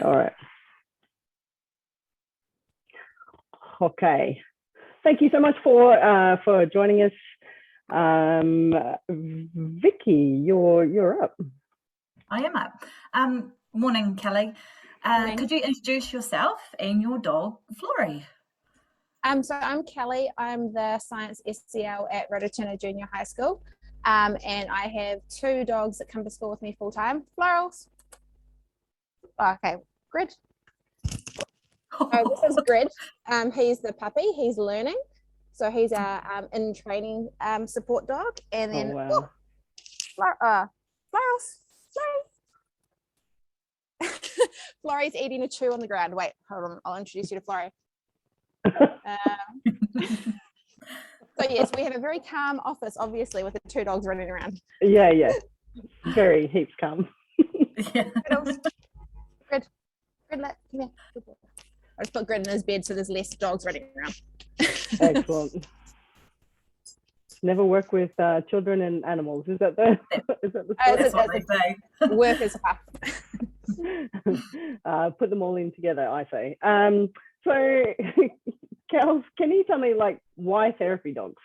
All right. Okay. Thank you so much for joining us. Vicky, you're up. I am up. Morning, Kelly. Morning. Could you introduce yourself and your dog, Flori? So I'm Kelly. I'm the Science SCL at Rototuna Junior High School. And I have 2 dogs that come to school with me full time. Florals. Okay, Grid. This is Grid. He's the puppy. He's learning. So he's our in training support dog. And then Florals. Flori's eating a chew on the ground. Wait, hold on. I'll introduce you to Flori. So yes, we have a very calm office, obviously, with the 2 dogs running around. Yeah. Very heaps calm. Yeah. Grid, come here. I just put Grid in his bed so there's less dogs running around. Excellent. Never work with children and animals. Is that the That's what they say. Work is tough. Put them all in together, I say. So, Kels, can you tell me, like, why therapy dogs?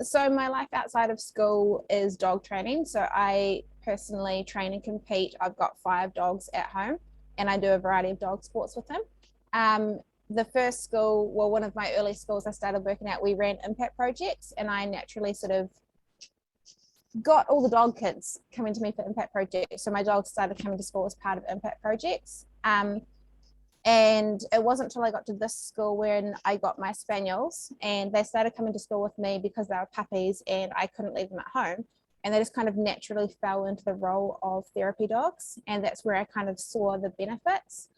So my life outside of school is dog training. So I personally train and compete. I've got 5 dogs at home, and I do a variety of dog sports with them. The first school, well, one of my early schools I started working at, we ran impact projects, and I naturally sort of got all the dog kids coming to me for impact projects. So my dogs started coming to school as part of impact projects. And it wasn't until I got to this school when I got my spaniels, and they started coming to school with me because they were puppies and I couldn't leave them at home. And they just kind of naturally fell into the role of therapy dogs. And that's where I kind of saw the benefits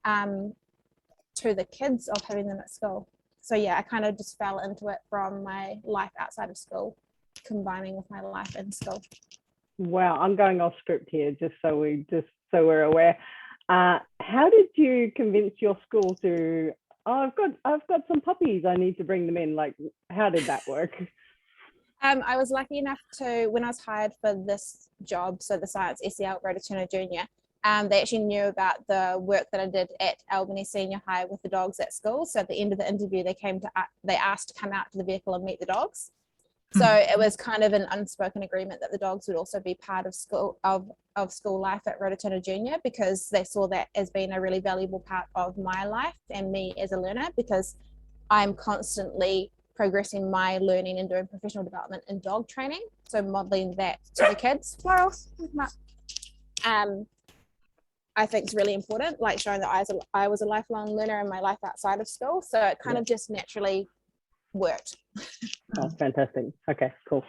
to the kids of having them at school. So yeah, I kind of just fell into it from my life outside of school, combining with my life in school. Wow, I'm going off script here, just so we're aware. How did you convince your school to, I've got some puppies, I need to bring them in? Like, how did that work? I was lucky enough to, when I was hired for this job, so the Science SEL at Rototuna Junior, they actually knew about the work that I did at Albany Senior High with the dogs at school. So at the end of the interview, they asked to come out to the vehicle and meet the dogs. So it was kind of an unspoken agreement that the dogs would also be part of school school life at Rototuna Junior, because they saw that as being a really valuable part of my life and me as a learner, because I'm constantly progressing my learning and doing professional development in dog training. So modeling that to the kids. Florals, I think is really important, like showing that I was a lifelong learner in my life outside of school. So it kind of just naturally worked. Oh, fantastic. Okay, cool.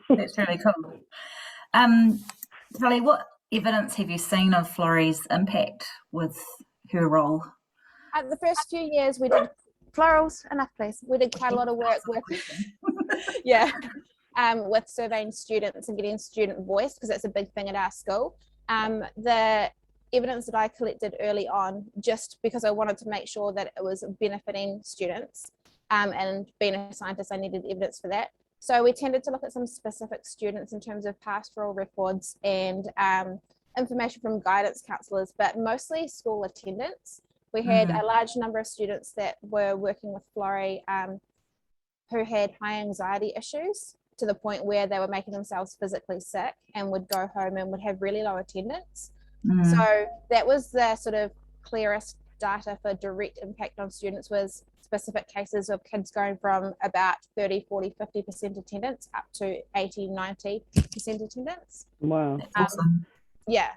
That's really cool. Kelly, what evidence have you seen of Flori's impact with her role? The first few years we did Florals, enough please. We did quite a lot of work with with surveying students and getting student voice, because that's a big thing at our school. The evidence that I collected early on, just because I wanted to make sure that it was benefiting students, and being a scientist, I needed evidence for that. So we tended to look at some specific students in terms of pastoral records and information from guidance counsellors, but mostly school attendance. We had a large number of students that were working with Flori who had high anxiety issues, to the point where they were making themselves physically sick and would go home and would have really low attendance. So that was the sort of clearest data for direct impact on students, was specific cases of kids going from about 30, 40, 50% attendance up to 80, 90% attendance. Wow. Awesome. Yeah.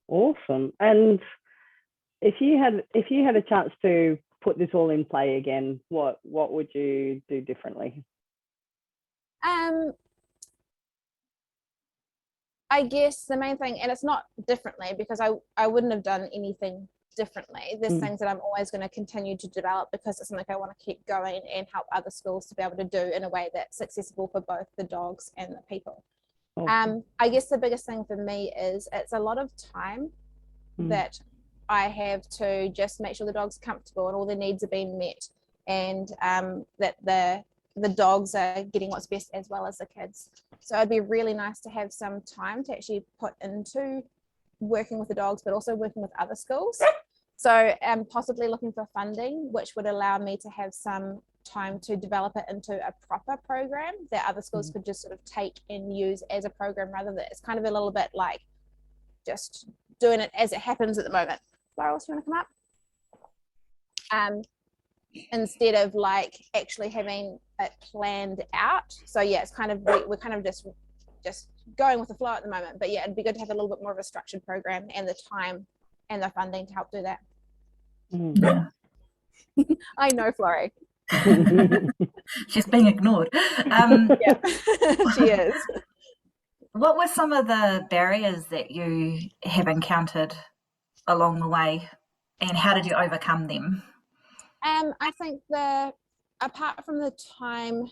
Awesome. And if you had a chance to put this all in play again, what would you do differently? I guess the main thing, and it's not differently because I wouldn't have done anything differently. There's things that I'm always going to continue to develop, because it's something I want to keep going and help other schools to be able to do in a way that's accessible for both the dogs and the people. I guess the biggest thing for me is it's a lot of time that I have to just make sure the dog's comfortable and all their needs are being met, and that the the dogs are getting what's best as well as the kids. So it'd be really nice to have some time to actually put into working with the dogs, but also working with other schools. So possibly looking for funding, which would allow me to have some time to develop it into a proper program that other schools could just sort of take and use as a program, rather than it's kind of a little bit like just doing it as it happens at the moment. Laurel, do you want to come up? Instead of like actually having it planned out. So yeah, it's kind of, we're kind of just going with the flow at the moment, but yeah, it'd be good to have a little bit more of a structured program and the time and the funding to help do that. Yeah. I know, Flori. She's being ignored. Yeah, she is. What were some of the barriers that you have encountered along the way, and how did you overcome them? I think apart from the time,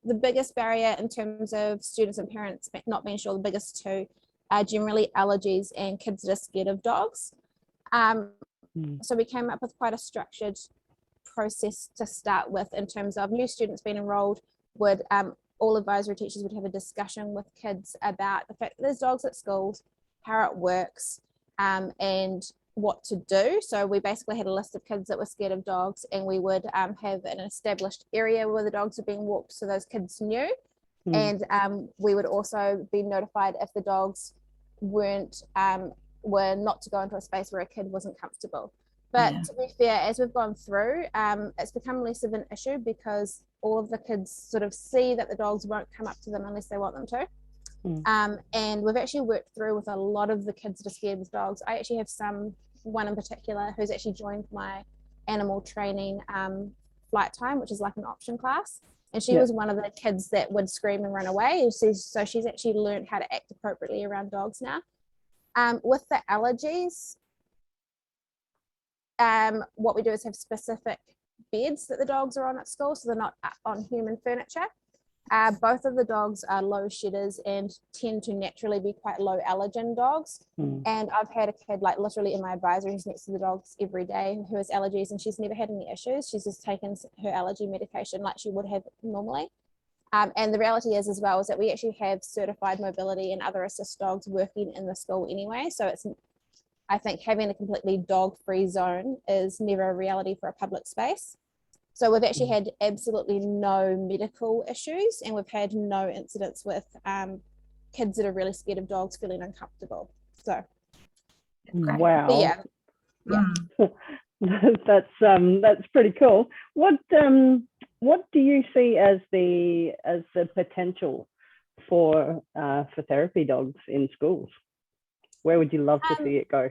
the biggest barrier in terms of students and parents not being sure, the biggest two are generally allergies and kids that are scared of dogs. So we came up with quite a structured process to start with in terms of new students being enrolled would all advisory teachers would have a discussion with kids about the fact that there's dogs at schools, how it works, and what to do. So we basically had a list of kids that were scared of dogs, and we would have an established area where the dogs are being walked so those kids knew. And we would also be notified if the dogs were not to go into a space where a kid wasn't comfortable. But to be fair, as we've gone through, it's become less of an issue because all of the kids sort of see that the dogs won't come up to them unless they want them to. And we've actually worked through with a lot of the kids that are scared of dogs. I actually have one in particular who's actually joined my animal training flight time, which is like an option class. And she was one of the kids that would scream and run away. So she's actually learned how to act appropriately around dogs now. With the allergies, what we do is have specific beds that the dogs are on at school, so they're not on human furniture. Both of the dogs are low shedders and tend to naturally be quite low allergen dogs. And I've had a kid like literally in my advisory who's next to the dogs every day who has allergies, and she's never had any issues. She's just taken her allergy medication like she would have normally. And the reality is as well is that we actually have certified mobility and other assist dogs working in the school anyway. So I think having a completely dog-free zone is never a reality for a public space. So we've actually had absolutely no medical issues, and we've had no incidents with kids that are really scared of dogs feeling uncomfortable. So, wow, yeah. That's pretty cool. What do you see as the potential for therapy dogs in schools? Where would you love to see it go?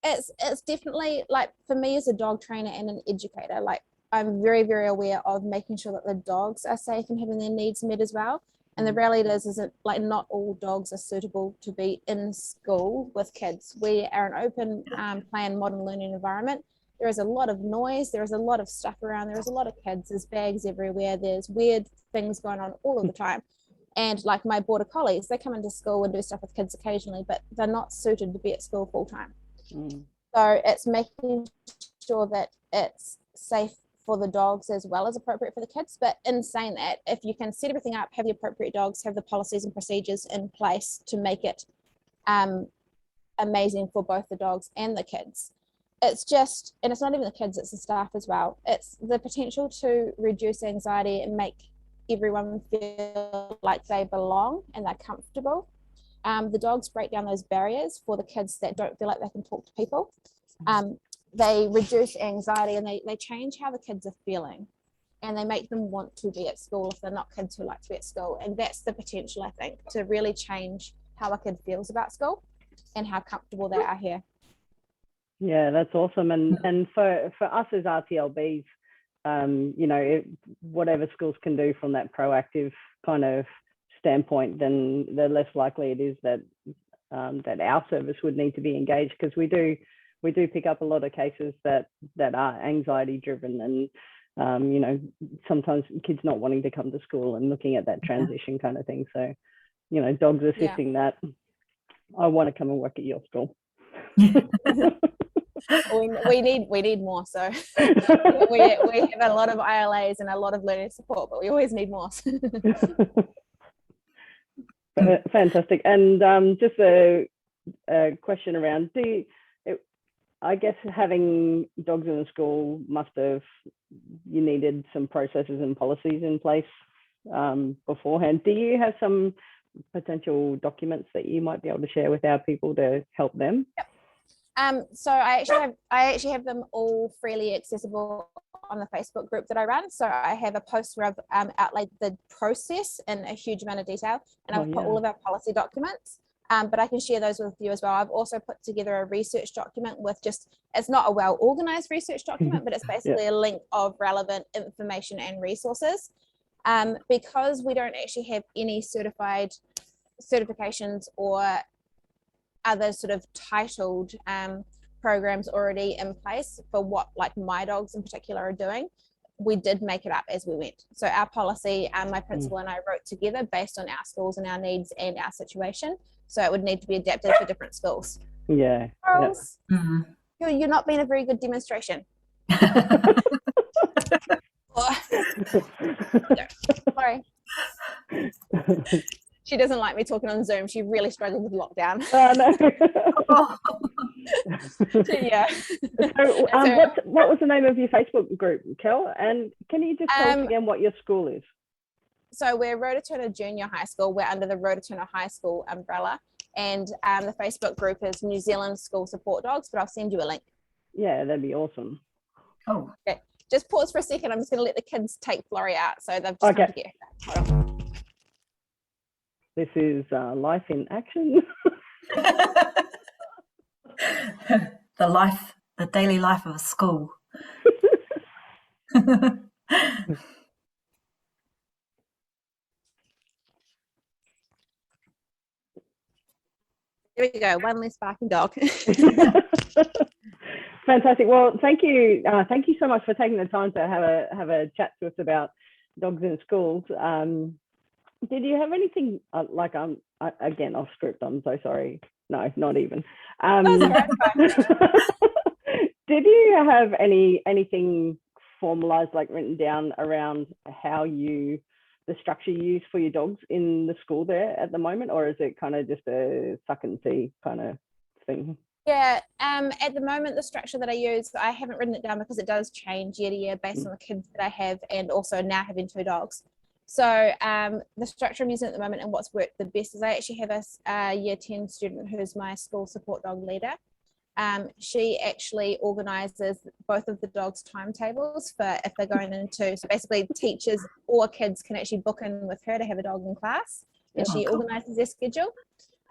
It's definitely, like, for me as a dog trainer and an educator, like I'm very, very aware of making sure that the dogs are safe and having their needs met as well. And the reality is that like not all dogs are suitable to be in school with kids. We are an open plan modern learning environment. There is a lot of noise, there is a lot of stuff around, there is a lot of kids, there's bags everywhere, there's weird things going on all of the time. And like my border collies, they come into school and do stuff with kids occasionally, but they're not suited to be at school full time. So it's making sure that it's safe for the dogs as well as appropriate for the kids. But in saying that, if you can set everything up, have the appropriate dogs, have the policies and procedures in place to make it amazing for both the dogs and the kids. It's just, and it's not even the kids, it's the staff as well. It's the potential to reduce anxiety and make everyone feel like they belong and they're comfortable. The dogs break down those barriers for the kids that don't feel like they can talk to people. They reduce anxiety and they change how the kids are feeling, and they make them want to be at school if they're not kids who like to be at school. And that's the potential, I think, to really change how a kid feels about school and how comfortable they are here. Yeah, that's awesome. And for us as RTLBs, you know, whatever schools can do from that proactive kind of standpoint, then the less likely it is that that our service would need to be engaged, because we do pick up a lot of cases that are anxiety driven, and you know, sometimes kids not wanting to come to school and looking at that transition kind of thing. So, you know, dogs assisting that. I want to come and work at your school. we need more. So we have a lot of ILAs and a lot of learning support, but we always need more. Fantastic. And just a question around, I guess having dogs in the school you needed some processes and policies in place beforehand. Do you have some potential documents that you might be able to share with our people to help them? Yep. So I actually have them all freely accessible on the Facebook group that I run. So I have a post where I've outlined the process in a huge amount of detail, and I've put all of our policy documents. But I can share those with you as well. I've also put together a research document with it's not a well-organized research document, but it's basically a link of relevant information and resources. Because we don't actually have any certifications or other sort of titled programs already in place for what like my dogs in particular are doing, we did make it up as we went. So our policy, my principal and I wrote together based on our schools and our needs and our situation. So it would need to be adapted for different schools. Yeah. Charles, you're not being a very good demonstration. Sorry. She doesn't like me talking on Zoom. She really struggled with lockdown. Oh, no. Yeah. So, what was the name of your Facebook group, Kel? And can you just tell us again what your school is? So we're Rototuna Junior High School. We're under the Rototuna High School umbrella. And the Facebook group is New Zealand School Support Dogs, but I'll send you a link. Yeah, that'd be awesome. Oh. Okay. Just pause for a second. I'm just going to let the kids take Flori out. So they've just come to get her. Hold on. This is life in action. The daily life of a school. There we go. One less barking dog. Fantastic. Well, thank you. Thank you so much for taking the time to have a chat to us about dogs in schools. Did you have anything again off script? I'm so sorry. No, not even. Did you have anything formalized, like written down around how the structure you use for your dogs in the school there at the moment, or is it kind of just a suck and see kind of thing? Yeah, at the moment, the structure that I use, I haven't written it down because it does change year to year based on the kids that I have, and also now having 2 dogs. So the structure I'm using at the moment and what's worked the best is I actually have a year 10 student who's my school support dog leader. She actually organises both of the dogs' timetables for if they're going into, so basically teachers or kids can actually book in with her to have a dog in class, and she organises their schedule.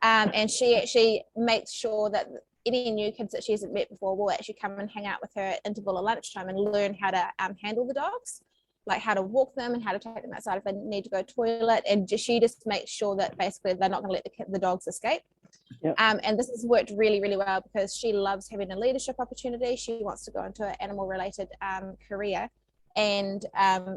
And she actually makes sure that any new kids that she hasn't met before will actually come and hang out with her at interval or lunchtime and learn how to handle the dogs, like how to walk them and how to take them outside if they need to go to toilet. And she just makes sure that basically they're not going to let the dogs escape. Yep. And this has worked really, really well because she loves having a leadership opportunity. She wants to go into an animal related career, and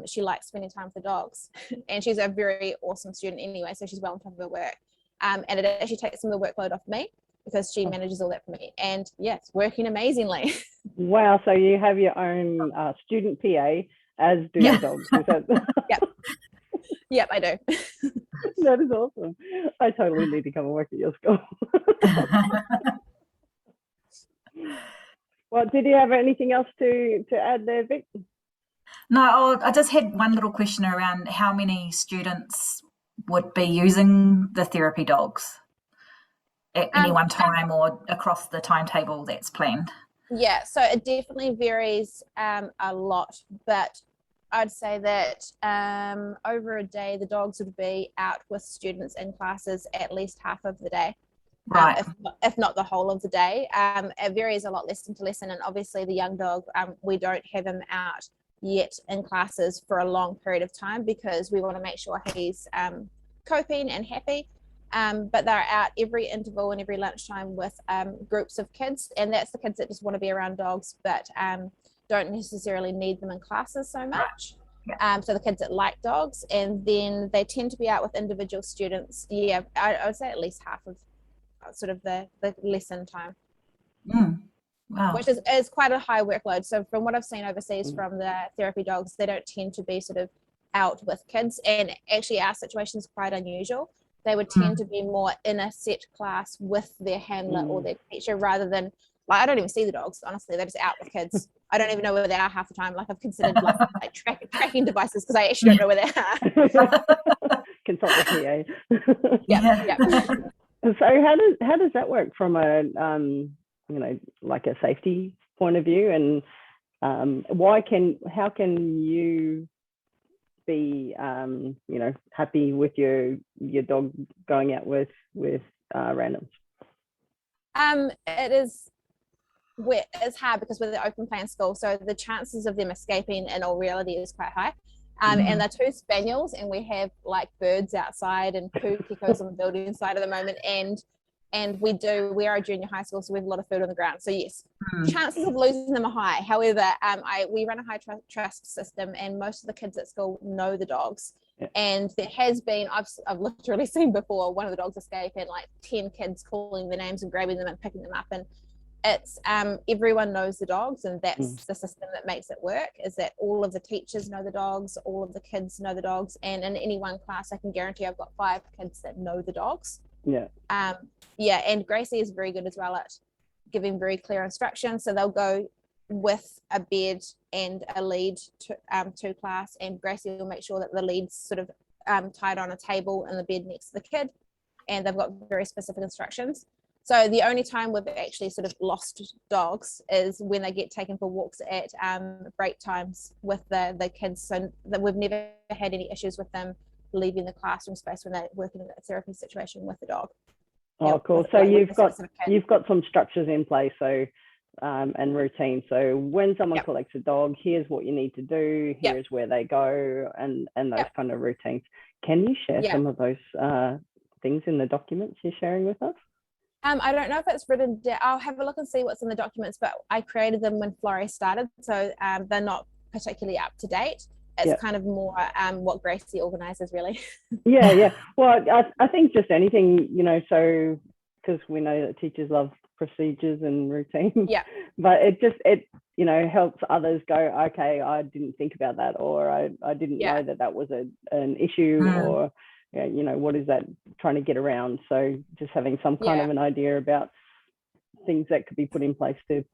she likes spending time with the dogs. And she's a very awesome student anyway, so she's well on top of her work. And it actually takes some of the workload off me because she manages all that for me. And yeah, it's working amazingly. Wow. So you have your own student PA, as do your dogs. Is that... Yep, I do. That is awesome. I totally need to come and work at your school. Well, did you have anything else to add there, Vic? No, I just had one little question around how many students would be using the therapy dogs at any one time or across the timetable that's planned. Yeah, so it definitely varies a lot, but I'd say that over a day the dogs would be out with students in classes at least half of the day, right? If not the whole of the day. It varies a lot lesson to lesson, and obviously the young dog, we don't have him out yet in classes for a long period of time because we want to make sure he's coping and happy. But they're out every interval and every lunchtime with groups of kids, and that's the kids that just want to be around dogs but don't necessarily need them in classes so much. So the kids that like dogs, and then they tend to be out with individual students. Yeah, I would say at least half of sort of the lesson time. Wow. which is quite a high workload. So from what I've seen overseas from the therapy dogs, they don't tend to be sort of out with kids. And actually our situation is quite unusual. They would tend to be more in a set class with their handler or their teacher rather than, like, I don't even see the dogs, honestly. They're just out with kids. I don't even know where they are half the time. Like I've considered like tracking devices because I actually don't know where they are. Consult the PA. Yeah. So how does that work from a you know, like a safety point of view, and how can you be you know, happy with your dog going out with randoms? It's hard because we're the open plan school, so the chances of them escaping in all reality is quite high. And they're 2 spaniels, and we have like birds outside and poo geckos on the building side at the moment, and we are a junior high school, so we have a lot of food on the ground. So yes, chances of losing them are high. However, we run a high trust system, and most of the kids at school know the dogs. Yeah. And there has been, I've literally seen before one of the dogs escape and like 10 kids calling the names and grabbing them and picking them up. And it's everyone knows the dogs, and that's the system that makes it work, is that all of the teachers know the dogs, all of the kids know the dogs, and in any one class I can guarantee I've got 5 kids that know the dogs. And Gracie is very good as well at giving very clear instructions, so they'll go with a bed and a lead to class, and Gracie will make sure that the lead's sort of tied on a table in the bed next to the kid, and they've got very specific instructions. So the only time we've actually sort of lost dogs is when they get taken for walks at break times with the kids, so that we've never had any issues with them leaving the classroom space when they're working in a therapy situation with the dog. Oh, cool. So you've got some structures in place, so and routine. So when someone collects a dog, here's what you need to do, here's where they go, and those kind of routines. Can you share some of those things in the documents you're sharing with us? I don't know if it's written down. I'll have a look and see what's in the documents, but I created them when Flori started, so they're not particularly up to date. It's kind of more what Gracie organizes, really. Yeah. Well, I think just anything, you know, so because we know that teachers love procedures and routines. But it you know, helps others go, okay, I didn't think about that, or I didn't know that was an issue, or you know, what is that trying to get around? So just having some kind of an idea about things that could be put in place to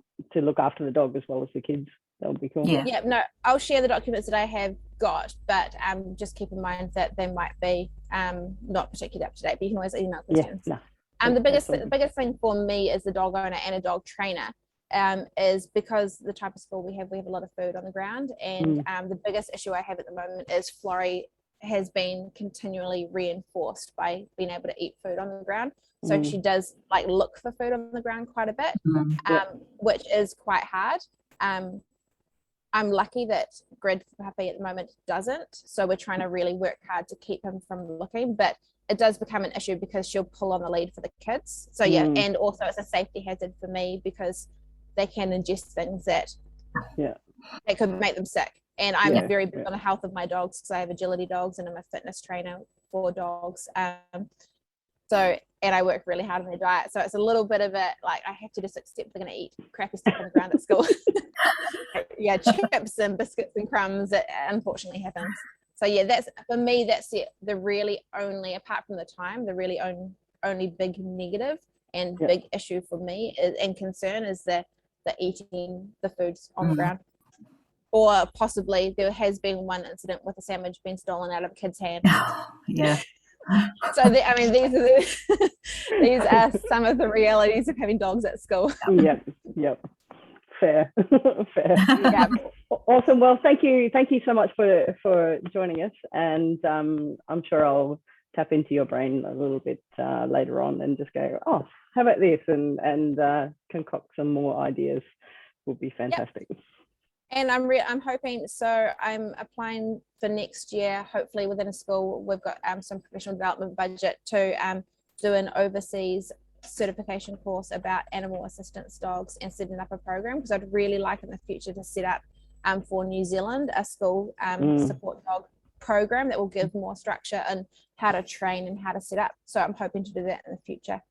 look after the dog as well as the kids. That would be cool. No, I'll share the documents that I have got, but just keep in mind that they might be not particularly up to date, but you can always email questions. The biggest thing for me as a dog owner and a dog trainer is because the type of school we have a lot of food on the ground, and the biggest issue I have at the moment is Flori has been continually reinforced by being able to eat food on the ground. So she does like look for food on the ground quite a bit, which is quite hard. I'm lucky that Grid Puppy at the moment doesn't, so we're trying to really work hard to keep him from looking, but it does become an issue because she'll pull on the lead for the kids. So and also it's a safety hazard for me because they can ingest things that could make them sick. And I'm very big on the health of my dogs because I have agility dogs and I'm a fitness trainer for dogs. And I work really hard on their diet. So it's a little bit of it, like I have to just accept they're going to eat crappy stuff on the ground at school. Chips and biscuits and crumbs, it unfortunately happens. So that's, for me, that's the really only, apart from the time, the really only big negative and big issue for me and concern is the eating the foods on the ground. Or possibly there has been one incident with a sandwich being stolen out of a kid's hand. So these are some of the realities of having dogs at school. Fair. Awesome. Well, thank you so much for joining us, and I'm sure I'll tap into your brain a little bit later on and just go, oh, how about this, and concoct some more ideas. Would be fantastic. And I'm hoping, so I'm applying for next year, hopefully within a school, we've got some professional development budget to do an overseas certification course about animal assistance dogs and setting up a program, because I'd really like in the future to set up for New Zealand a school support dog program that will give more structure and how to train and how to set up. So I'm hoping to do that in the future.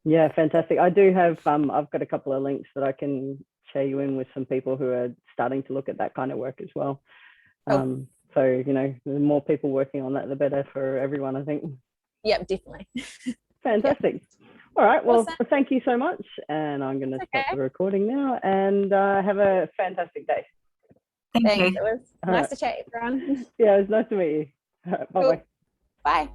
Yeah, fantastic. I do have, I've got a couple of links that I can share you in with some people who are starting to look at that kind of work as well. Cool. So, you know, the more people working on that, the better for everyone, I think. Yep, definitely. Fantastic. All right. Well, Awesome. thank you so much. And I'm going to That's stop okay. the recording now, and have a fantastic day. Thank Thanks. you. It was All nice right. to chat, everyone. Yeah, it was nice to meet you. Bye-bye. Cool. Bye.